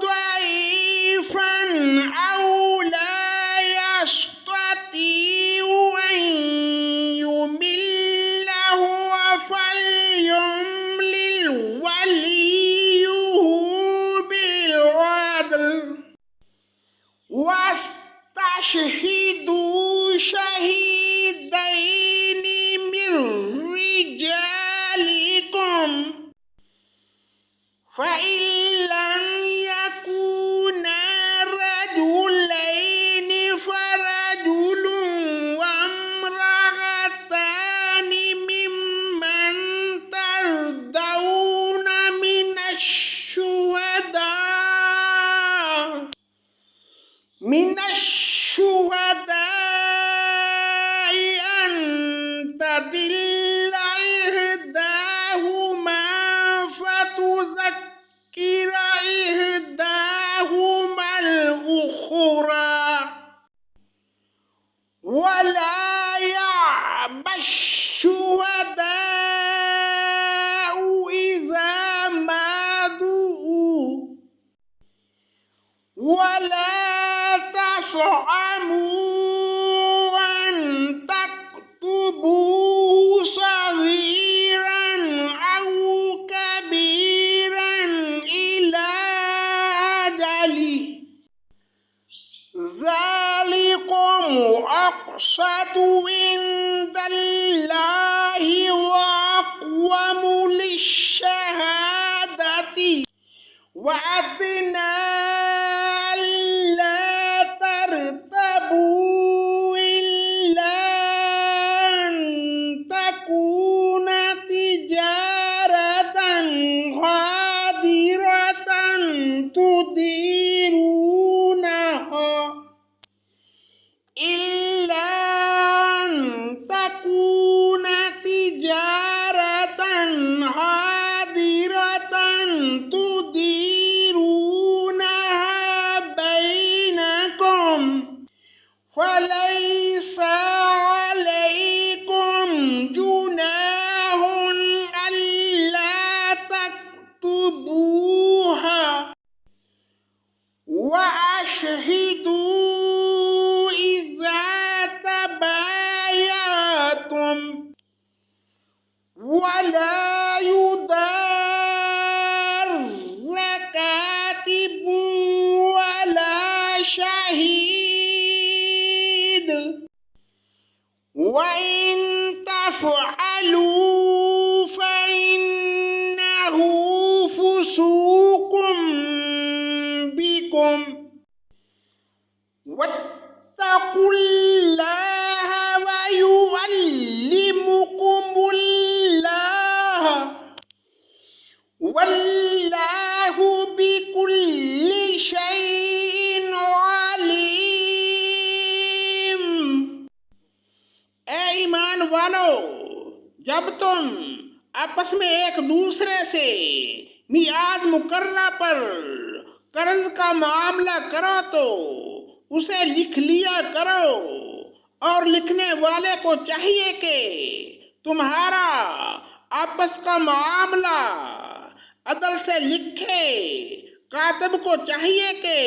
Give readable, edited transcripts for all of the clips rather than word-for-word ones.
ضعيفًا أو لا يستطيع أن يمل هو فليملل وليه بالعدل واستشهدوا شهيدين من رجالكم فإن لم يكونا رجلين فرجل وامرأتان ممن ترضون من الشهداء أن تضل إحداهما فتذكر إحداهما الأخرى ولا يأبى الشهداء إذا ما دعوا ولا تزعموا أن تكتبوه صغيرا أو كبيرا إلى أجله ذلكم أقسط عند الله وأقوم للشهادة وأدنى ألا ترتابوا إلا أن تكون تجارة حاضرة تديرونها إلا أن تكون تجارة حاضرة تديرونها فليس عليكم جناح ألا تكتبوها وأشهدوا إذا تبايعتم ولا يضار كاتب ولا شهيد وإن تفعلوا فإنه فسوق بكم واتقوا الله ويعلمكم الله والله بكل شيء عليم۔ اے ایمان والو، جب تم آپس میں ایک دوسرے سے میعاد مقررہ پر قرض کا معاملہ کرو تو اسے لکھ لیا کرو، اور لکھنے والے کو چاہیے کہ تمہارا آپس کا معاملہ عدل سے لکھے، کاتب کو چاہیے کہ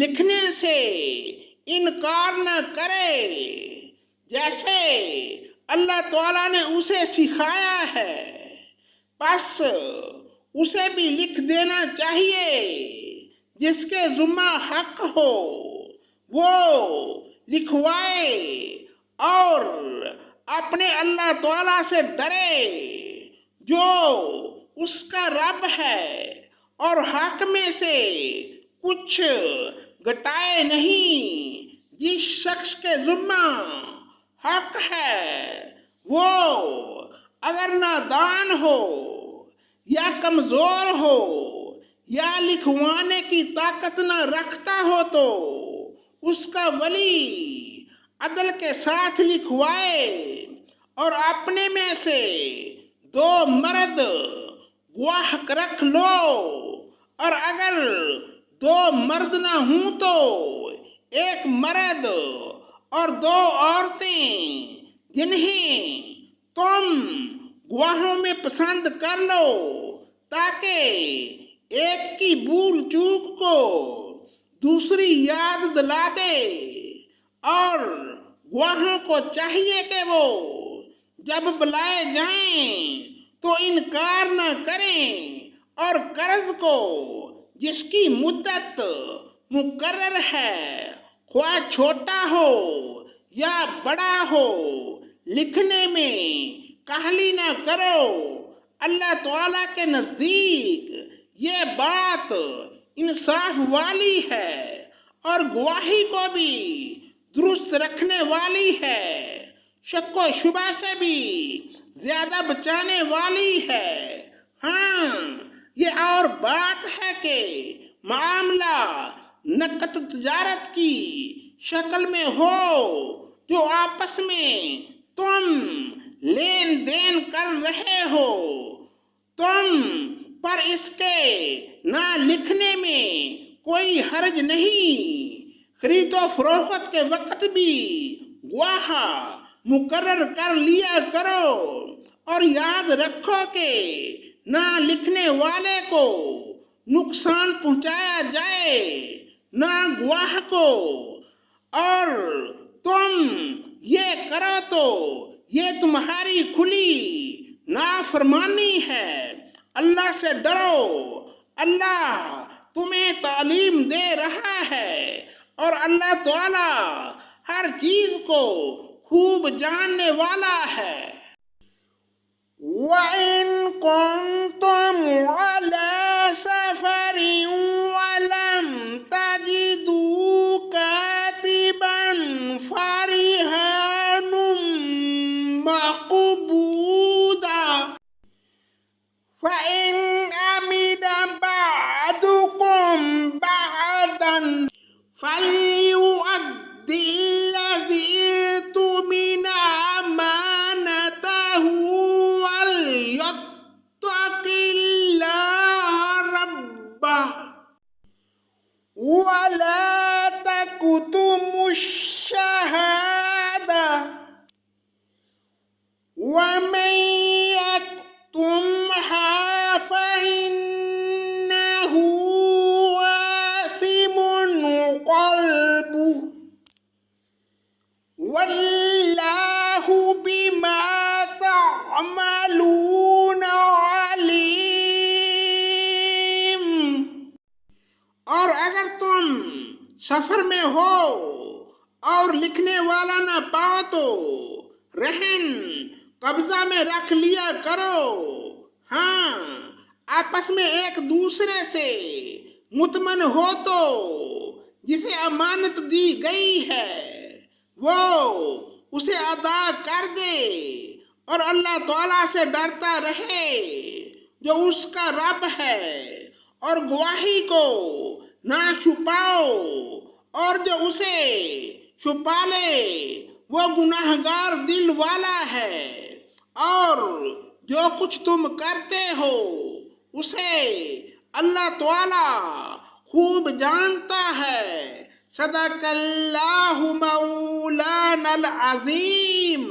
لکھنے سے انکار نہ کرے جیسے اللہ تعالیٰ نے اسے سکھایا ہے، پس اسے بھی لکھ دینا چاہیے۔ جس کے ذمہ حق ہو وہ لکھوائے اور اپنے اللہ تعالیٰ سے ڈرے جو اس کا رب ہے، اور حق میں سے کچھ گھٹائے نہیں۔ جس شخص کے ذمہ حق ہے وہ اگر نادان ہو یا کمزور ہو یا لکھوانے کی طاقت نہ رکھتا ہو تو اس کا ولی عدل کے ساتھ لکھوائے، اور اپنے میں سے 2 مرد گواہ رکھ لو، اور اگر 2 مرد نہ ہوں تو 1 مرد اور 2 عورتیں جنہیں تم گواہوں میں پسند کر لو، تاکہ ایک کی بھول چوک کو دوسری یاد دلا دے، اور گواہوں کو چاہیے کہ وہ جب بلائے جائیں تو انکار نہ کریں، اور قرض کو جس کی مدت مقرر ہے خواہ چھوٹا ہو یا بڑا ہو لکھنے میں کاہلی نہ کرو۔ اللہ تعالیٰ کے نزدیک یہ بات انصاف والی ہے اور گواہی کو بھی درست رکھنے والی ہے، شک و شبہ سے بھی زیادہ بچانے والی ہے۔ ہاں، یہ اور بات ہے کہ معاملہ نقد تجارت کی شکل میں ہو جو آپس میں تم لین دین کر رہے ہو، تم پر اس کے نہ لکھنے میں کوئی حرج نہیں۔ خرید و فروخت کے وقت بھی گواہ مقرر کر لیا کرو، اور یاد رکھو کہ نہ لکھنے والے کو نقصان پہنچایا جائے نہ گواہ کو، اور تم یہ کرو تو یہ تمہاری کھلی نافرمانی ہے۔ اللہ سے ڈرو، اللہ تمہیں تعلیم دے رہا ہے، اور اللہ تعالیٰ ہر چیز کو خوب جاننے والا ہے۔ وَإِن كُنتُمْ عَلَى سَفَرٍ وَلَمْ تَجِدُوا كَاتِبًا فَرِهَانٌ مَّقْبُوضَةٌ فَإِنْ أَمِنَ بَعْضُكُمْ بَعْضًا فَلْيُؤَدِّ الَّذِي اؤْتُمِنَ أَمَانَتَهُ وَلْيَتَّقِ اللَّهَ رَبَّهُ وَلَا تَكْتُمُوا الشَّهَادَةَ القلب واللہ بما تعملون علیم۔ اور اگر تم سفر میں ہو اور لکھنے والا نہ پاؤ تو رہن قبضہ میں رکھ لیا کرو، ہاں آپس میں ایک دوسرے سے مطمئن ہو تو جسے امانت دی گئی ہے وہ اسے ادا کر دے، اور اللہ تعالیٰ سے ڈرتا رہے جو اس کا رب ہے، اور گواہی کو نہ چھپاؤ، اور جو اسے چھپا لے وہ گناہگار دل والا ہے، اور جو کچھ تم کرتے ہو اسے اللہ تعالیٰ خوب جانتا ہے۔ صدق اللہ مولانا العظیم۔